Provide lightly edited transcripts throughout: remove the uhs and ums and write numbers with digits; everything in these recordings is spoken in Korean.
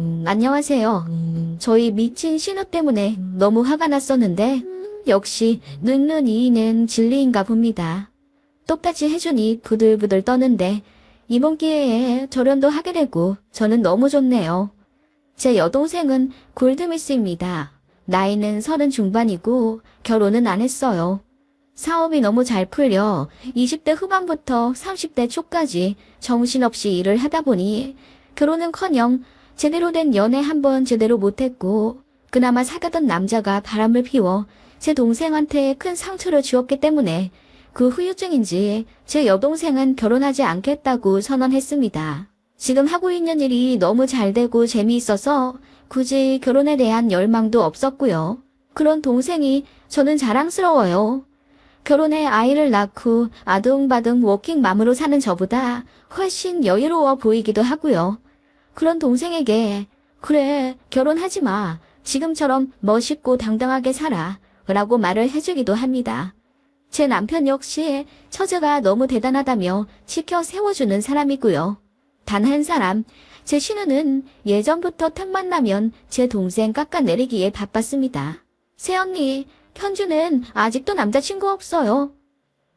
안녕하세요. 저희 미친 신우 때문에 너무 화가 났었는데, 역시 늙는 이인은 진리인가 봅니다. 똑같이 해주니 부들부들 떠는데, 이번 기회에 결혼도 하게 되고, 저는 너무 좋네요. 제 여동생은 골드미스입니다. 나이는 30 중반이고, 결혼은 안 했어요. 사업이 너무 잘 풀려 20대 후반부터 30대 초까지 정신없이 일을 하다 보니, 결혼은커녕 제대로 된 연애 한 번 제대로 못했고 그나마 사귀던 남자가 바람을 피워 제 동생한테 큰 상처를 주었기 때문에 그 후유증인지 제 여동생은 결혼하지 않겠다고 선언했습니다. 지금 하고 있는 일이 너무 잘 되고 재미있어서 굳이 결혼에 대한 열망도 없었고요. 그런 동생이 저는 자랑스러워요. 결혼해 아이를 낳고 아둥바둥 워킹맘으로 사는 저보다 훨씬 여유로워 보이기도 하고요. 그런 동생에게 그래 결혼하지 마. 지금처럼 멋있고 당당하게 살아. 라고 말을 해주기도 합니다. 제 남편 역시 처제가 너무 대단하다며 지켜 세워주는 사람이고요. 단 한 사람, 제 신우는 예전부터 틈만 나면 제 동생 깎아내리기에 바빴습니다. 새언니, 현주는 아직도 남자친구 없어요.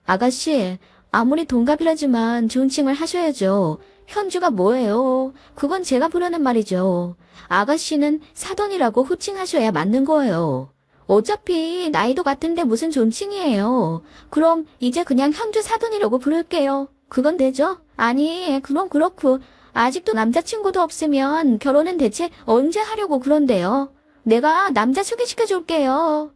아가씨, 아무리 동갑이라지만 존칭을 하셔야죠. 현주가 뭐예요? 그건 제가 부르는 말이죠. 아가씨는 사돈이라고 호칭하셔야 맞는 거예요. 어차피 나이도 같은데 무슨 존칭이에요. 그럼 이제 그냥 현주 사돈이라고 부를게요. 그건 되죠? 아니, 그럼 그렇고 아직도 남자친구도 없으면 결혼은 대체 언제 하려고 그런데요? 내가 남자 소개시켜줄게요.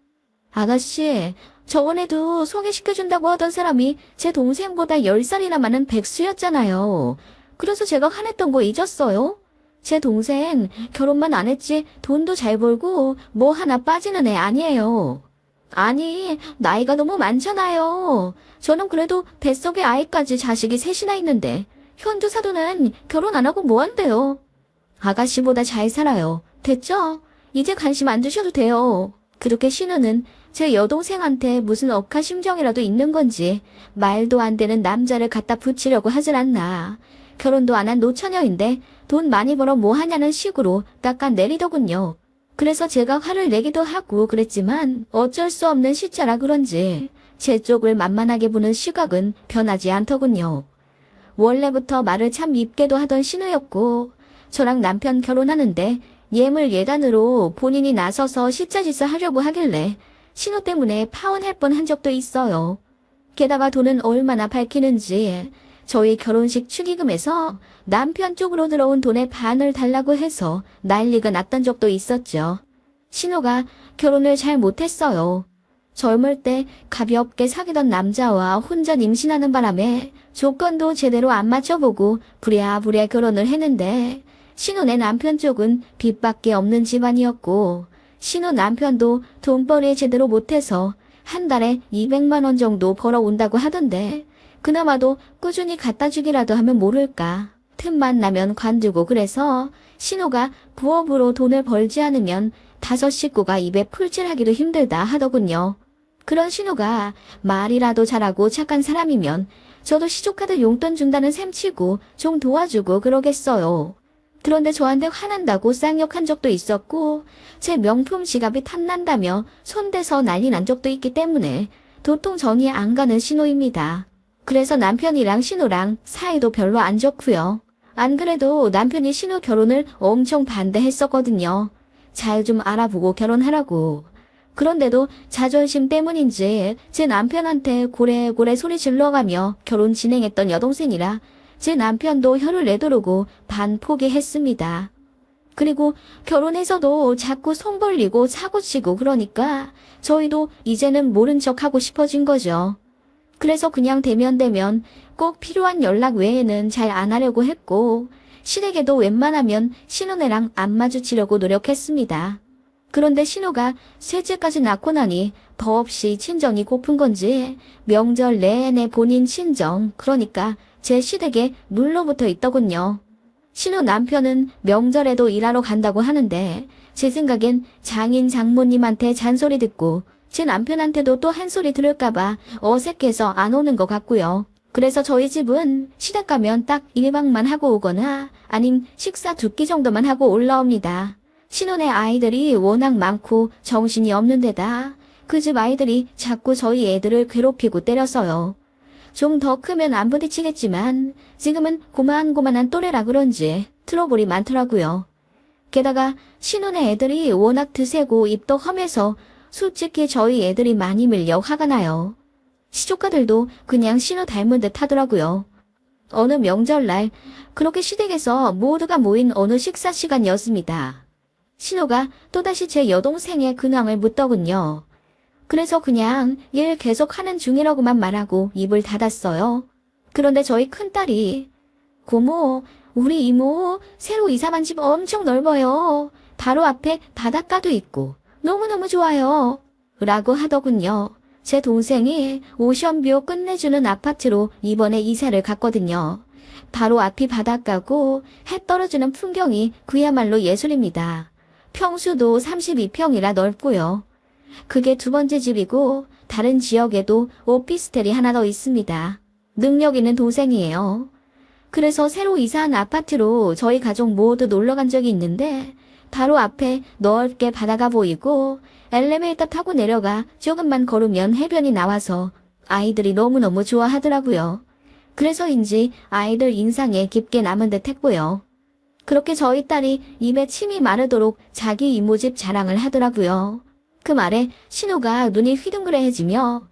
아가씨, 저번에도 소개시켜준다고 하던 사람이 제 동생보다 10살이나 많은 백수였잖아요. 그래서 제가 화냈던 거 잊었어요? 제 동생 결혼만 안 했지 돈도 잘 벌고 뭐 하나 빠지는 애 아니에요. 아니, 나이가 너무 많잖아요. 저는 그래도 뱃속에 아이까지 자식이 셋이나 있는데 현주 사돈은 결혼 안 하고 뭐 한대요? 아가씨보다 잘 살아요. 됐죠? 이제 관심 안 주셔도 돼요. 그렇게 신우는 제 여동생한테 무슨 억하심정이라도 있는 건지 말도 안 되는 남자를 갖다 붙이려고 하질 않나. 결혼도 안 한 노처녀인데 돈 많이 벌어 뭐 하냐는 식으로 깎아내리더군요. 그래서 제가 화를 내기도 하고 그랬지만 어쩔 수 없는 시차라 그런지 제 쪽을 만만하게 보는 시각은 변하지 않더군요. 원래부터 말을 참 밉게도 하던 신우였고 저랑 남편 결혼하는데 예물 예단으로 본인이 나서서 시짜짓을 하려고 하길래 신우 때문에 파혼할 뻔한 적도 있어요. 게다가 돈은 얼마나 밝히는지 저희 결혼식 축의금에서 남편 쪽으로 들어온 돈의 반을 달라고 해서 난리가 났던 적도 있었죠. 신우가 결혼을 잘 못했어요. 젊을 때 가볍게 사귀던 남자와 혼자 임신하는 바람에 조건도 제대로 안 맞춰보고 부랴부랴 결혼을 했는데 신우네 남편 쪽은 빚밖에 없는 집안이었고 신우 남편도 돈벌이 제대로 못해서 한 달에 200만 원 정도 벌어온다고 하던데 그나마도 꾸준히 갖다 주기라도 하면 모를까. 틈만 나면 관두고 그래서 신우가 부업으로 돈을 벌지 않으면 5 식구가 입에 풀칠하기도 힘들다 하더군요. 그런 신우가 말이라도 잘하고 착한 사람이면 저도 시조카드 용돈 준다는 셈치고 좀 도와주고 그러겠어요. 그런데 저한테 화난다고 쌍욕한 적도 있었고 제 명품 지갑이 탐난다며 손대서 난리 난 적도 있기 때문에 도통 정이 안 가는 신우입니다. 그래서 남편이랑 신우랑 사이도 별로 안 좋고요. 안 그래도 남편이 신우 결혼을 엄청 반대했었거든요. 잘 좀 알아보고 결혼하라고. 그런데도 자존심 때문인지 제 남편한테 고래고래 소리 질러가며 결혼 진행했던 여동생이라 제 남편도 혀를 내두르고 반포기했습니다. 그리고 결혼해서도 자꾸 손 벌리고 사고치고 그러니까 저희도 이제는 모른 척하고 싶어진 거죠. 그래서 그냥 대면 꼭 필요한 연락 외에는 잘 안 하려고 했고 신에게도 웬만하면 신우네랑 안 마주치려고 노력했습니다. 그런데 신우가 셋째까지 낳고 나니 더없이 친정이 고픈 건지 명절 내내 본인 친정 그러니까 제 시댁에 눌러붙어 있더군요. 신우 남편은 명절에도 일하러 간다고 하는데 제 생각엔 장인 장모님한테 잔소리 듣고 제 남편한테도 또 한 소리 들을까봐 어색해서 안 오는 것 같고요. 그래서 저희 집은 시댁 가면 딱 1박만 하고 오거나 아님 식사 2끼 정도만 하고 올라옵니다. 신혼의 아이들이 워낙 많고 정신이 없는 데다 그 집 아이들이 자꾸 저희 애들을 괴롭히고 때렸어요. 좀 더 크면 안 부딪히겠지만 지금은 고만고만한 또래라 그런지 트러블이 많더라고요. 게다가 신혼의 애들이 워낙 드세고 입도 험해서 솔직히 저희 애들이 많이 밀려 화가 나요. 시조카들도 그냥 신호 닮은 듯 하더라고요. 어느 명절날 그렇게 시댁에서 모두가 모인 어느 식사 시간이었습니다. 신호가 또다시 제 여동생의 근황을 묻더군요. 그래서 그냥 일 계속 하는 중이라고만 말하고 입을 닫았어요. 그런데 저희 큰딸이 고모, 우리 이모 새로 이사간 집 엄청 넓어요. 바로 앞에 바닷가도 있고 너무너무 좋아요. 라고 하더군요. 제 동생이 오션뷰 끝내주는 아파트로 이번에 이사를 갔거든요. 바로 앞이 바닷가고 해 떨어지는 풍경이 그야말로 예술입니다. 평수도 32평이라 넓고요. 그게 2번째 집이고 다른 지역에도 오피스텔이 하나 더 있습니다. 능력 있는 동생이에요. 그래서 새로 이사한 아파트로 저희 가족 모두 놀러 간 적이 있는데 바로 앞에 넓게 바다가 보이고 엘리베이터 타고 내려가 조금만 걸으면 해변이 나와서 아이들이 너무너무 좋아하더라고요. 그래서인지 아이들 인상에 깊게 남은 듯 했고요. 그렇게 저희 딸이 입에 침이 마르도록 자기 이모집 자랑을 하더라고요. 그 말에 신우가 눈이 휘둥그레해지며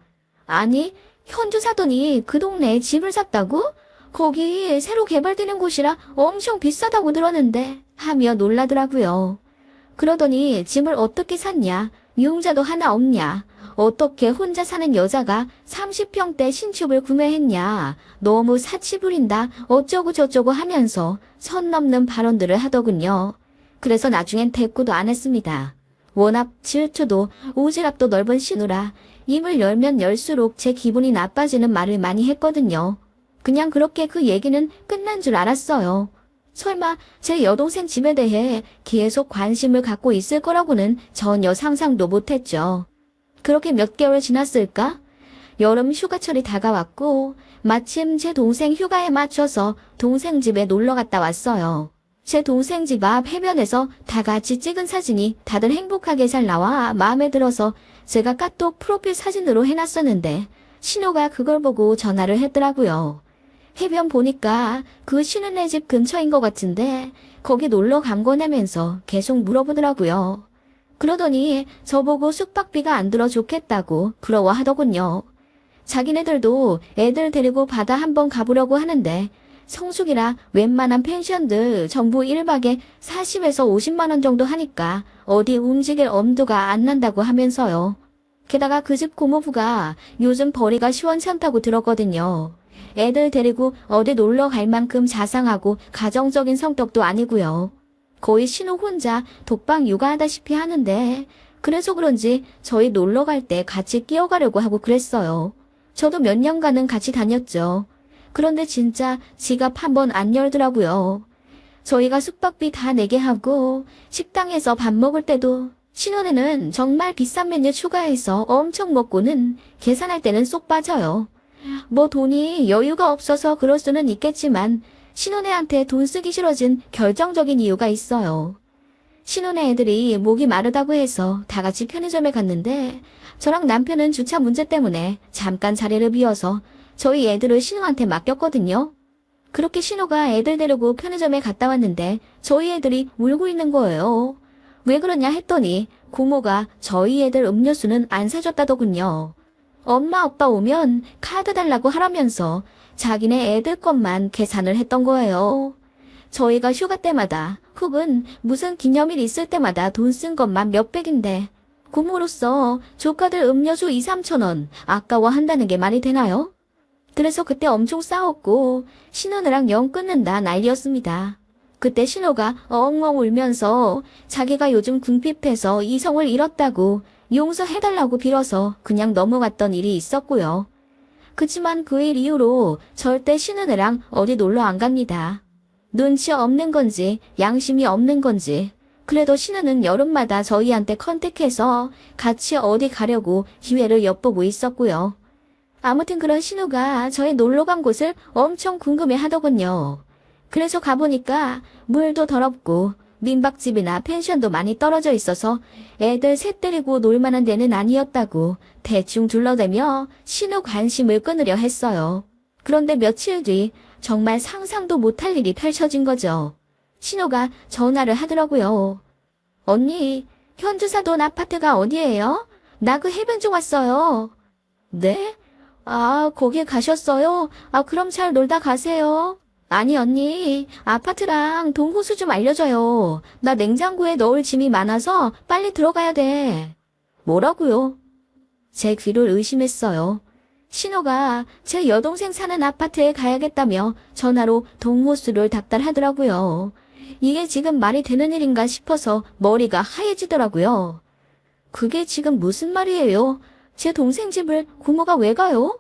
아니 현주 사더니 그 동네에 집을 샀다고? 거기 새로 개발되는 곳이라 엄청 비싸다고 들었는데 하며 놀라더라고요. 그러더니 집을 어떻게 샀냐? 유흥자도 하나 없냐? 어떻게 혼자 사는 여자가 30평대 신축을 구매했냐? 너무 사치 부린다 어쩌고 저쩌고 하면서 선 넘는 발언들을 하더군요. 그래서 나중엔 대꾸도 안 했습니다. 워낙 질투도 오지랖도 넓은 신우라 입을 열면 열수록 제 기분이 나빠지는 말을 많이 했거든요. 그냥 그렇게 그 얘기는 끝난 줄 알았어요. 설마 제 여동생 집에 대해 계속 관심을 갖고 있을 거라고는 전혀 상상도 못했죠. 그렇게 몇 개월 지났을까? 여름 휴가철이 다가왔고 마침 제 동생 휴가에 맞춰서 동생 집에 놀러 갔다 왔어요. 제 동생 집 앞 해변에서 다 같이 찍은 사진이 다들 행복하게 잘 나와 마음에 들어서 제가 카톡 프로필 사진으로 해놨었는데 신호가 그걸 보고 전화를 했더라고요. 해변 보니까 그 신우네 집 근처인 것 같은데 거기 놀러 간 거냐면서 계속 물어보더라고요. 그러더니 저보고 숙박비가 안 들어 좋겠다고 부러워하더군요. 자기네들도 애들 데리고 바다 한번 가보려고 하는데 성수기라 웬만한 펜션들 전부 1박에 40에서 50만 원 정도 하니까 어디 움직일 엄두가 안 난다고 하면서요. 게다가 그 집 고모부가 요즘 벌이가 시원찮다고 들었거든요. 애들 데리고 어디 놀러 갈 만큼 자상하고 가정적인 성격도 아니고요. 거의 신우 혼자 독방 육아하다시피 하는데 그래서 그런지 저희 놀러 갈 때 같이 끼어가려고 하고 그랬어요. 저도 몇 년간은 같이 다녔죠. 그런데 진짜 지갑 한번 안 열더라고요. 저희가 숙박비 다 내게 하고 식당에서 밥 먹을 때도 신혼에는 정말 비싼 메뉴 추가해서 엄청 먹고는 계산할 때는 쏙 빠져요. 뭐 돈이 여유가 없어서 그럴 수는 있겠지만 신혼애한테 돈 쓰기 싫어진 결정적인 이유가 있어요. 신혼애 애들이 목이 마르다고 해서 다 같이 편의점에 갔는데 저랑 남편은 주차 문제 때문에 잠깐 자리를 비워서 저희 애들을 신우한테 맡겼거든요. 그렇게 신우가 애들 데리고 편의점에 갔다 왔는데 저희 애들이 울고 있는 거예요. 왜 그러냐 했더니 고모가 저희 애들 음료수는 안 사줬다더군요. 엄마 아빠 오면 카드 달라고 하라면서 자기네 애들 것만 계산을 했던 거예요. 저희가 휴가 때마다 혹은 무슨 기념일 있을 때마다 돈 쓴 것만 몇백인데 고모로서 조카들 음료수 2, 3천 원 아까워한다는 게 말이 되나요? 그래서 그때 엄청 싸웠고 신우느랑 영 끊는다 난리였습니다. 그때 신우가 엉엉 울면서 자기가 요즘 궁핍해서 이성을 잃었다고 용서해달라고 빌어서 그냥 넘어갔던 일이 있었고요. 그치만 그 일 이후로 절대 신우느랑 어디 놀러 안 갑니다. 눈치 없는 건지 양심이 없는 건지 그래도 신우는 여름마다 저희한테 컨택해서 같이 어디 가려고 기회를 엿보고 있었고요. 아무튼 그런 신우가 저희 놀러 간 곳을 엄청 궁금해 하더군요. 그래서 가보니까 물도 더럽고 민박집이나 펜션도 많이 떨어져 있어서 애들 셋 데리고 놀 만한 데는 아니었다고 대충 둘러대며 신우 관심을 끊으려 했어요. 그런데 며칠 뒤 정말 상상도 못할 일이 펼쳐진 거죠. 신우가 전화를 하더라고요. 언니, 현주사돈 아파트가 어디예요? 나 그 해변 쪽 왔어요. 네? 아, 거기 가셨어요? 아, 그럼 잘 놀다 가세요. 아니, 언니, 아파트랑 동호수 좀 알려줘요. 나 냉장고에 넣을 짐이 많아서 빨리 들어가야 돼. 뭐라고요? 제 귀를 의심했어요. 신호가 제 여동생 사는 아파트에 가야겠다며 전화로 동호수를 닥달하더라고요. 이게 지금 말이 되는 일인가 싶어서 머리가 하얘지더라고요. 그게 지금 무슨 말이에요? 제 동생 집을 고모가 왜 가요?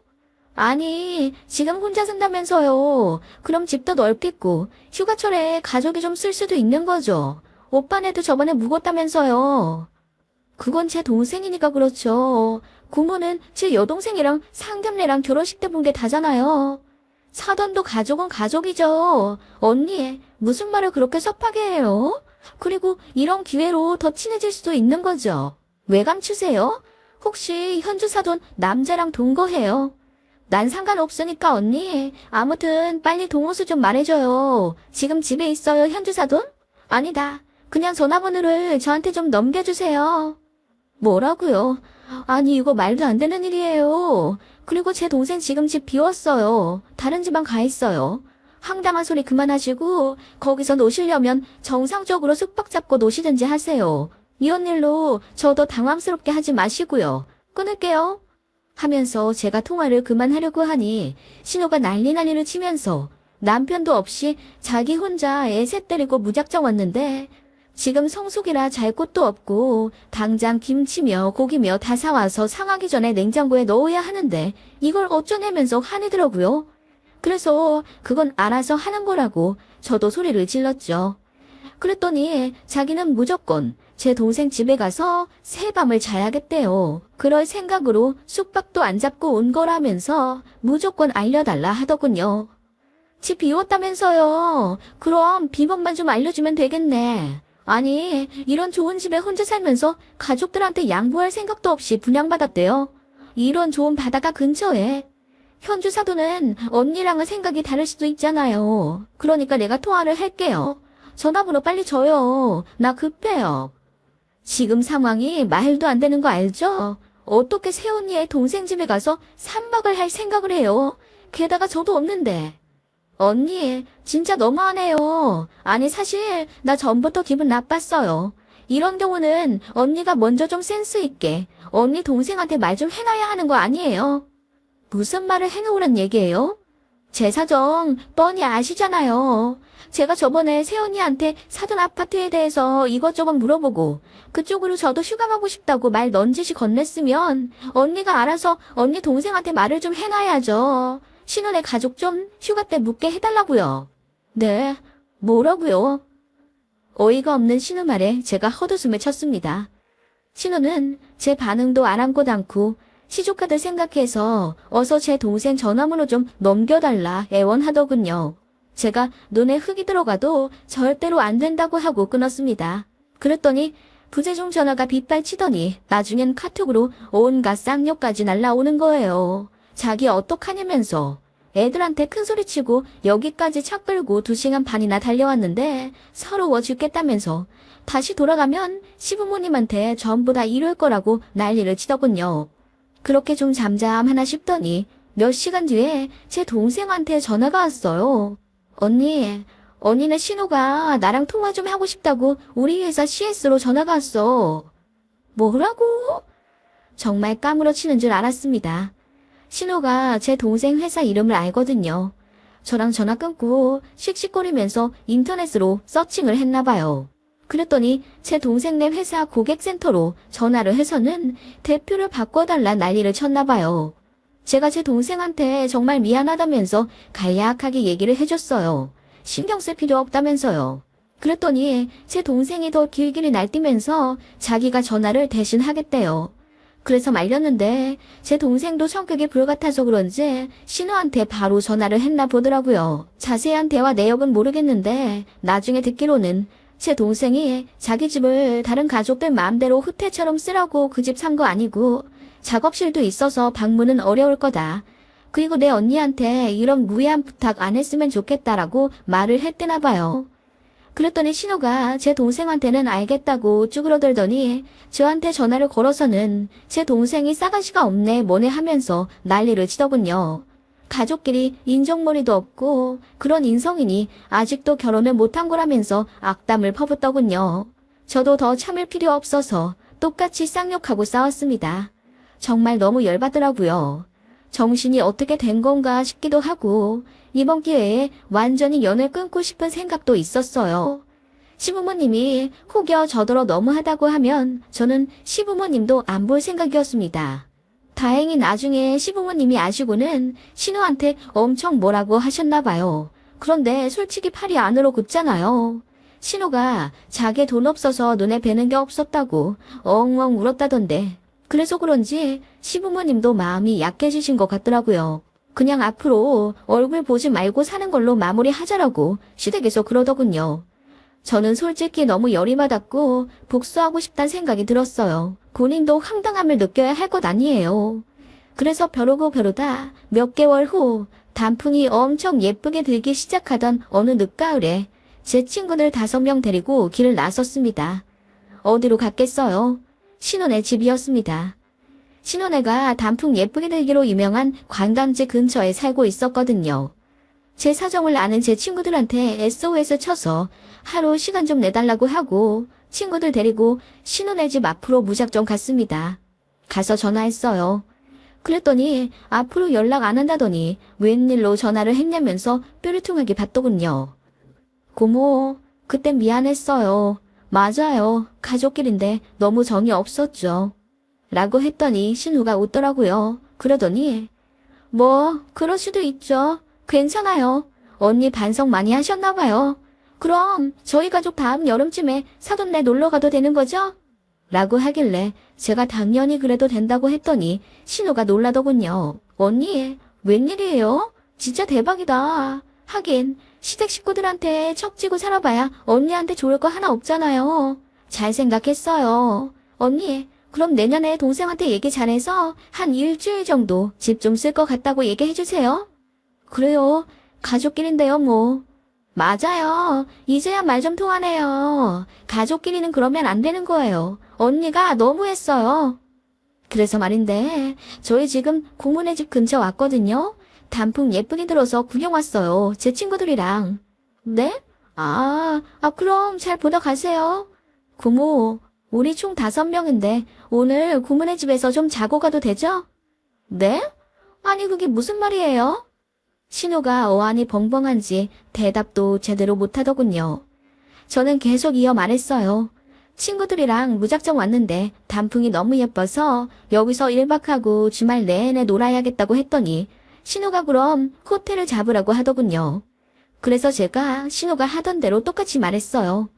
아니, 지금 혼자 산다면서요. 그럼 집도 넓겠고, 휴가철에 가족이 좀 쓸 수도 있는 거죠. 오빠네도 저번에 묵었다면서요. 그건 제 동생이니까 그렇죠. 고모는 제 여동생이랑 상견례랑 결혼식 때 본 게 다잖아요. 사돈도 가족은 가족이죠. 언니, 무슨 말을 그렇게 섭하게 해요? 그리고 이런 기회로 더 친해질 수도 있는 거죠. 왜 감추세요? 혹시 현주 사돈 남자랑 동거해요? 난 상관없으니까 언니. 아무튼 빨리 동호수 좀 말해줘요. 지금 집에 있어요, 현주 사돈? 아니다. 그냥 전화번호를 저한테 좀 넘겨주세요. 뭐라고요? 아니 이거 말도 안 되는 일이에요. 그리고 제 동생 지금 집 비웠어요. 다른 집안 가 있어요. 황당한 소리 그만하시고 거기서 노시려면 정상적으로 숙박 잡고 노시든지 하세요. 이런 일로 저도 당황스럽게 하지 마시고요. 끊을게요. 하면서 제가 통화를 그만하려고 하니 신호가 난리를 치면서 남편도 없이 자기 혼자 애 셋 데리고 무작정 왔는데 지금 성수기라 잘 곳도 없고 당장 김치며 고기며 다 사와서 상하기 전에 냉장고에 넣어야 하는데 이걸 어쩌냐면서 화내더라고요. 그래서 그건 알아서 하는 거라고 저도 소리를 질렀죠. 그랬더니 자기는 무조건 제 동생 집에 가서 새밤을 자야겠대요. 그럴 생각으로 숙박도 안 잡고 온 거라면서 무조건 알려달라 하더군요. 집 비웠다면서요. 그럼 비번만 좀 알려주면 되겠네. 아니, 이런 좋은 집에 혼자 살면서 가족들한테 양보할 생각도 없이 분양받았대요. 이런 좋은 바다가 근처에. 현주 사도는 언니랑은 생각이 다를 수도 있잖아요. 그러니까 내가 통화를 할게요. 전화번호 빨리 줘요. 나 급해요. 지금 상황이 말도 안 되는 거 알죠? 어떻게 새언니의 동생 집에 가서 3박을 할 생각을 해요? 게다가 저도 없는데. 언니, 진짜 너무하네요. 아니 사실 나 전부터 기분 나빴어요. 이런 경우는 언니가 먼저 좀 센스 있게 언니 동생한테 말 좀 해놔야 하는 거 아니에요? 무슨 말을 해놓으란 얘기예요? 제 사정 뻔히 아시잖아요. 제가 저번에 새언니한테 사돈 아파트에 대해서 이것저것 물어보고 그쪽으로 저도 휴가 가고 싶다고 말 넌지시 건넸으면 언니가 알아서 언니 동생한테 말을 좀 해놔야죠. 신혼의 가족 좀 휴가 때 묵게 해달라고요. 네, 뭐라고요? 어이가 없는 신우 말에 제가 헛웃음을 쳤습니다. 신우는 제 반응도 아랑곳 않고 시조카들 생각해서 어서 제 동생 전화번호 좀 넘겨달라 애원하더군요. 제가 눈에 흙이 들어가도 절대로 안 된다고 하고 끊었습니다. 그랬더니 부재중 전화가 빗발치더니 나중엔 카톡으로 온갖 쌍욕까지 날라오는 거예요. 자기 어떡하냐면서 애들한테 큰소리치고 여기까지 차 끌고 2시간 반이나 달려왔는데 서러워 죽겠다면서 다시 돌아가면 시부모님한테 전부 다 이럴 거라고 난리를 치더군요. 그렇게 좀 잠잠하나 싶더니 몇 시간 뒤에 제 동생한테 전화가 왔어요. 언니네 신호가 나랑 통화 좀 하고 싶다고 우리 회사 CS로 전화가 왔어. 뭐라고? 정말 까무러치는 줄 알았습니다. 신호가 제 동생 회사 이름을 알거든요. 저랑 전화 끊고 씩씩거리면서 인터넷으로 서칭을 했나봐요. 그랬더니 제 동생네 회사 고객센터로 전화를 해서는 대표를 바꿔달라 난리를 쳤나봐요. 제가 제 동생한테 정말 미안하다면서 간략하게 얘기를 해줬어요. 신경 쓸 필요 없다면서요. 그랬더니 제 동생이 더 길길이 날뛰면서 자기가 전화를 대신 하겠대요. 그래서 말렸는데 제 동생도 성격이 불같아서 그런지 신우한테 바로 전화를 했나 보더라고요. 자세한 대화 내역은 모르겠는데 나중에 듣기로는 제 동생이 자기 집을 다른 가족들 마음대로 호텔처럼 쓰라고 그 집 산 거 아니고 작업실도 있어서 방문은 어려울 거다. 그리고 내 언니한테 이런 무례한 부탁 안 했으면 좋겠다라고 말을 했대나 봐요. 그랬더니 신우가 제 동생한테는 알겠다고 쭈그러들더니 저한테 전화를 걸어서는 제 동생이 싸가지가 없네 뭐네 하면서 난리를 치더군요. 가족끼리 인정머리도 없고 그런 인성이니 아직도 결혼을 못한 거라면서 악담을 퍼붓더군요. 저도 더 참을 필요 없어서 똑같이 쌍욕하고 싸웠습니다. 정말 너무 열받더라고요. 정신이 어떻게 된 건가 싶기도 하고 이번 기회에 완전히 연을 끊고 싶은 생각도 있었어요. 시부모님이 혹여 저더러 너무하다고 하면 저는 시부모님도 안 볼 생각이었습니다. 다행히 나중에 시부모님이 아시고는 신우한테 엄청 뭐라고 하셨나 봐요. 그런데 솔직히 팔이 안으로 굽잖아요. 신우가 자기 돈 없어서 눈에 뵈는 게 없었다고 엉엉 울었다던데 그래서 그런지 시부모님도 마음이 약해지신 것 같더라고요. 그냥 앞으로 얼굴 보지 말고 사는 걸로 마무리하자라고 시댁에서 그러더군요. 저는 솔직히 너무 열이 받았고 복수하고 싶다는 생각이 들었어요. 본인도 황당함을 느껴야 할 것 아니에요. 그래서 벼르고 벼르다 몇 개월 후 단풍이 엄청 예쁘게 들기 시작하던 어느 늦가을에 제 친구들 5명 데리고 길을 나섰습니다. 어디로 갔겠어요? 신혼의 집이었습니다. 신혼애가 단풍 예쁘게 들기로 유명한 관광지 근처에 살고 있었거든요. 제 사정을 아는 제 친구들한테 SOS 쳐서 하루 시간 좀 내달라고 하고 친구들 데리고 신혼애 집 앞으로 무작정 갔습니다. 가서 전화했어요. 그랬더니 앞으로 연락 안 한다더니 웬일로 전화를 했냐면서 뾰루퉁하게 받더군요. 고모, 그땐 미안했어요. 맞아요. 가족끼리인데 너무 정이 없었죠. 라고 했더니 신우가 웃더라고요. 그러더니 뭐 그럴 수도 있죠. 괜찮아요. 언니 반성 많이 하셨나 봐요. 그럼 저희 가족 다음 여름쯤에 사돈네 놀러 가도 되는 거죠? 라고 하길래 제가 당연히 그래도 된다고 했더니 신우가 놀라더군요. 언니 웬일이에요? 진짜 대박이다. 하긴 시댁 식구들한테 척지고 살아봐야 언니한테 좋을 거 하나 없잖아요. 잘 생각했어요. 언니 그럼 내년에 동생한테 얘기 잘해서 한 일주일 정도 집 좀 쓸 것 같다고 얘기해주세요. 그래요. 가족끼리인데요 뭐. 맞아요. 이제야 말 좀 통하네요. 가족끼리는 그러면 안 되는 거예요. 언니가 너무했어요. 그래서 말인데 저희 지금 고모네 집 근처 왔거든요. 단풍 예쁘게 들어서 구경 왔어요. 제 친구들이랑. 네? 그럼 잘 보다 가세요. 고모, 우리 총 5명인데 오늘 고모네 집에서 좀 자고 가도 되죠? 네? 아니 그게 무슨 말이에요? 신우가 어안이 벙벙한지 대답도 제대로 못하더군요. 저는 계속 이어 말했어요. 친구들이랑 무작정 왔는데 단풍이 너무 예뻐서 여기서 1박하고 주말 내내 놀아야겠다고 했더니 신우가 그럼 호텔을 잡으라고 하더군요. 그래서 제가 신우가 하던 대로 똑같이 말했어요.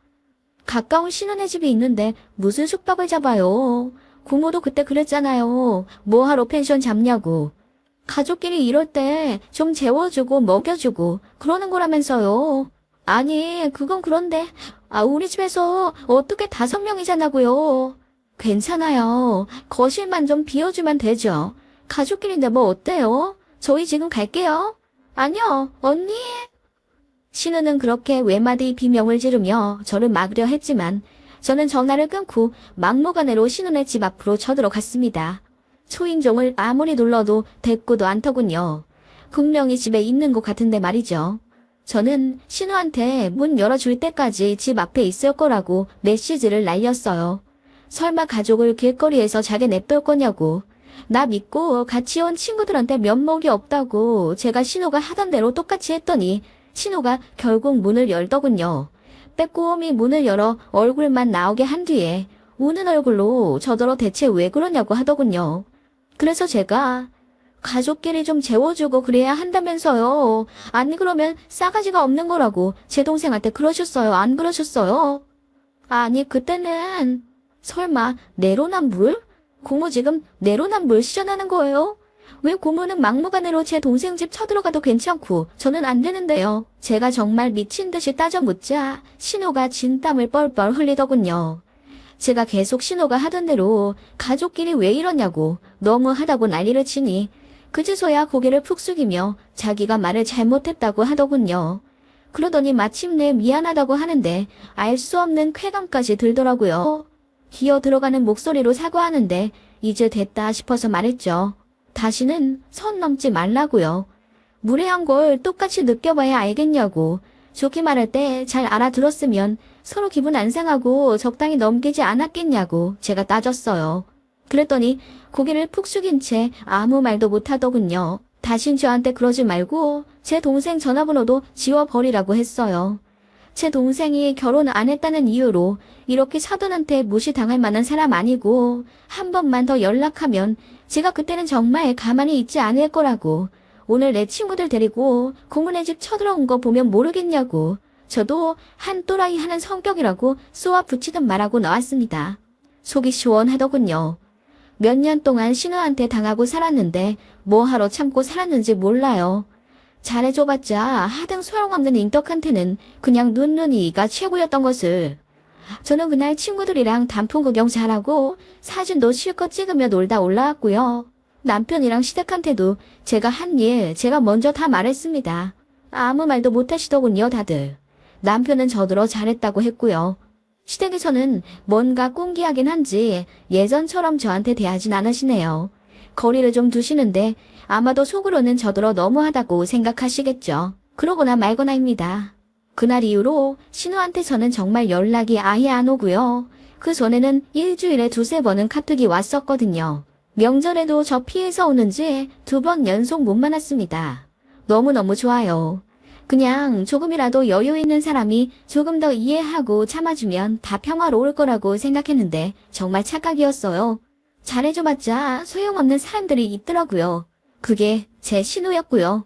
가까운 신우네 집이 있는데 무슨 숙박을 잡아요. 고모도 그때 그랬잖아요. 뭐하러 펜션 잡냐고. 가족끼리 이럴 때 좀 재워주고 먹여주고 그러는 거라면서요. 아니 그건 그런데 우리 집에서 어떻게 5명이잖아고요. 괜찮아요. 거실만 좀 비워주면 되죠. 가족끼리인데 뭐 어때요? 저희 지금 갈게요. 아니요 언니. 신우는 그렇게 외마디 비명을 지르며 저를 막으려 했지만 저는 전화를 끊고 막무가내로 신우네 집 앞으로 쳐들어갔습니다. 초인종을 아무리 눌러도 대꾸도 않더군요. 분명히 집에 있는 것 같은데 말이죠. 저는 신우한테 문 열어줄 때까지 집 앞에 있을 거라고 메시지를 날렸어요. 설마 가족을 길거리에서 자게 냅둘 거냐고. 나 믿고 같이 온 친구들한테 면목이 없다고 제가 신우가 하던 대로 똑같이 했더니 신우가 결국 문을 열더군요. 빼꼼히 문을 열어 얼굴만 나오게 한 뒤에 우는 얼굴로 저더러 대체 왜 그러냐고 하더군요. 그래서 제가 가족끼리 좀 재워주고 그래야 한다면서요. 아니 그러면 싸가지가 없는 거라고 제 동생한테 그러셨어요? 안 그러셨어요? 아니 그때는 설마 내로남불? 고모 지금 내로남불 시전하는 거예요? 왜 고모는 막무가내로 제 동생 집 쳐들어가도 괜찮고 저는 안 되는데요. 제가 정말 미친 듯이 따져 묻자 신호가 진땀을 뻘뻘 흘리더군요. 제가 계속 신호가 하던 대로 가족끼리 왜 이러냐고 너무하다고 난리를 치니 그제서야 고개를 푹 숙이며 자기가 말을 잘못했다고 하더군요. 그러더니 마침내 미안하다고 하는데 알 수 없는 쾌감까지 들더라고요. 기어 들어가는 목소리로 사과하는데 이제 됐다 싶어서 말했죠. 다시는 선 넘지 말라고요. 무례한 걸 똑같이 느껴봐야 알겠냐고. 좋게 말할 때 잘 알아들었으면 서로 기분 안 상하고 적당히 넘기지 않았겠냐고 제가 따졌어요. 그랬더니 고개를 푹 숙인 채 아무 말도 못하더군요. 다신 저한테 그러지 말고 제 동생 전화번호도 지워버리라고 했어요. 제 동생이 결혼 안 했다는 이유로 이렇게 사돈한테 무시당할 만한 사람 아니고 한 번만 더 연락하면 제가 그때는 정말 가만히 있지 않을 거라고. 오늘 내 친구들 데리고 고모네 집 쳐들어온 거 보면 모르겠냐고. 저도 한 또라이 하는 성격이라고 쏘아 붙이듯 말하고 나왔습니다. 속이 시원하더군요. 몇 년 동안 신우한테 당하고 살았는데 뭐하러 참고 살았는지 몰라요. 잘해줘봤자 하등 소용없는 인덕한테는 그냥 눈눈이가 최고였던 것을. 저는 그날 친구들이랑 단풍 구경 잘하고 사진도 실컷 찍으며 놀다 올라왔고요. 남편이랑 시댁한테도 제가 한 일 제가 먼저 다 말했습니다. 아무 말도 못하시더군요 다들. 남편은 저더러 잘했다고 했고요. 시댁에서는 뭔가 꽁기하긴 한지 예전처럼 저한테 대하진 않으시네요. 거리를 좀 두시는데 아마도 속으로는 저더러 너무하다고 생각하시겠죠. 그러거나 말거나입니다. 그날 이후로 신우한테 저는 정말 연락이 아예 안 오고요. 그 전에는 일주일에 두세 번은 카톡이 왔었거든요. 명절에도 저 피해서 오는지 2번 연속 못 만났습니다. 너무너무 좋아요. 그냥 조금이라도 여유 있는 사람이 조금 더 이해하고 참아주면 다 평화로울 거라고 생각했는데 정말 착각이었어요. 잘해줘봤자 소용없는 사람들이 있더라고요. 그게 제 신호였고요.